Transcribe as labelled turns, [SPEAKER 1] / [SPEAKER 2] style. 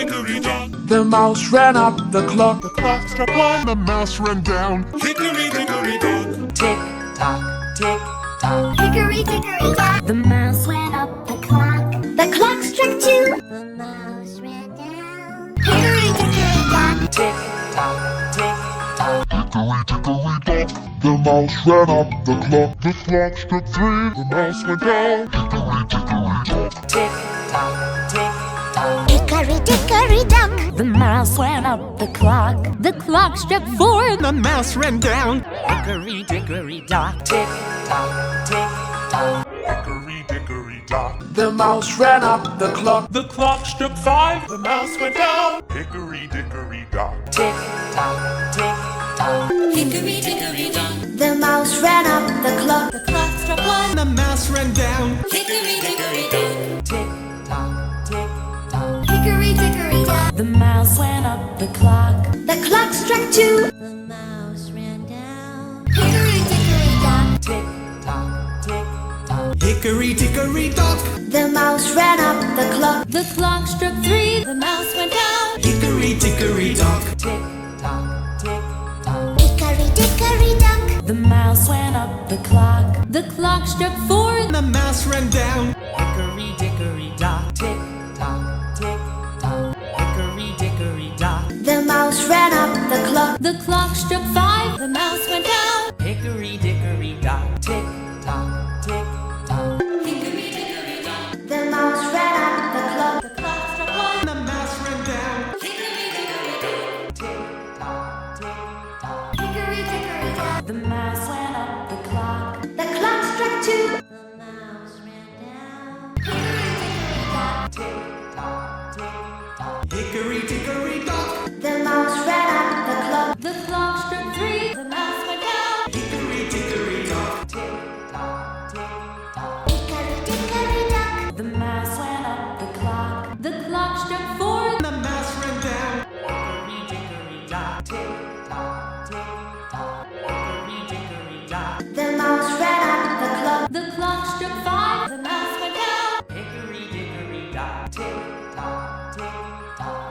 [SPEAKER 1] dickory dock.
[SPEAKER 2] The mouse ran up the clock.
[SPEAKER 1] The clock struck one, the mouse ran down. Hickory dickory dock.
[SPEAKER 2] Tick tock, tick tock.
[SPEAKER 3] Hickory dickory dock. The mouse ran up the clock. The clock struck two. The mouse ran down. Hickory dickory dock.
[SPEAKER 2] Tick tock, tick tock.
[SPEAKER 1] Hickory dickory dock. The mouse ran up the clock. The clock struck three, the mouse went down. Hickory dickory dock.
[SPEAKER 2] Tick tock, tick tock.
[SPEAKER 3] Hickory dickory dock. The mouse ran up the clock. The clock struck four.
[SPEAKER 4] The mouse ran down.
[SPEAKER 2] Hickory dickory dock. Tick tock, tick tock.
[SPEAKER 1] Hickory dickory dock.
[SPEAKER 2] The mouse ran up the clock.
[SPEAKER 1] The clock struck five, the mouse went down. Hickory dickory dock.
[SPEAKER 2] Tick tock, tick tock.
[SPEAKER 3] Hickory dickory dock. The mouse ran up the clock. The clock struck one.
[SPEAKER 4] The mouse ran down.
[SPEAKER 3] Hickory dickory dock.
[SPEAKER 2] Tick tock, tick tock.
[SPEAKER 3] Hickory dickory dock. The mouse ran up the clock. The clock struck two. The mouse ran down. Hickory dickory dock.
[SPEAKER 2] Tick tock, tick tock.
[SPEAKER 4] Hickory dickory dock.
[SPEAKER 3] The mouse ran up the clock. The clock struck three. The mouse went down.
[SPEAKER 4] Hickory dickory dock.
[SPEAKER 2] Tick tock, tick tock.
[SPEAKER 3] Hickory dickory dock. The mouse ran up the clock. The clock struck four.
[SPEAKER 4] The mouse ran down.
[SPEAKER 2] Hickory dickory dock. Tick tock, tick tock. Hickory dickory dock.
[SPEAKER 3] The mouse ran up the clock. The clock struck five. The mouse went down.
[SPEAKER 2] Hickory dickory dock. Tick tock, tick tock.
[SPEAKER 3] Hickory dickory dock. The mouse ran up the clock. The clock struck one.
[SPEAKER 4] The mouse ran down.
[SPEAKER 3] Hickory dickory dock.
[SPEAKER 2] Tick tock, tick tock.
[SPEAKER 3] Hickory dickory dock. The mouse ran up the clock. The clock struck two. The mouse ran down. Hickory dickory dock.
[SPEAKER 2] Tick tock, tick tock.
[SPEAKER 4] Hickory dickory dock.
[SPEAKER 3] The mouse ran up the clock. The clock struck three. The mouse went down.
[SPEAKER 4] Hickory dickory dock.
[SPEAKER 2] Tick tock, tick tock.
[SPEAKER 3] Hickory dickory dock. The mouse ran up the clock. The clock struck four.
[SPEAKER 4] The mouse ran down.
[SPEAKER 2] Hickory dickory dock. Tick tock, tick tock. Hickory dickory dock.
[SPEAKER 3] The mouse ran up the clock. The clock struck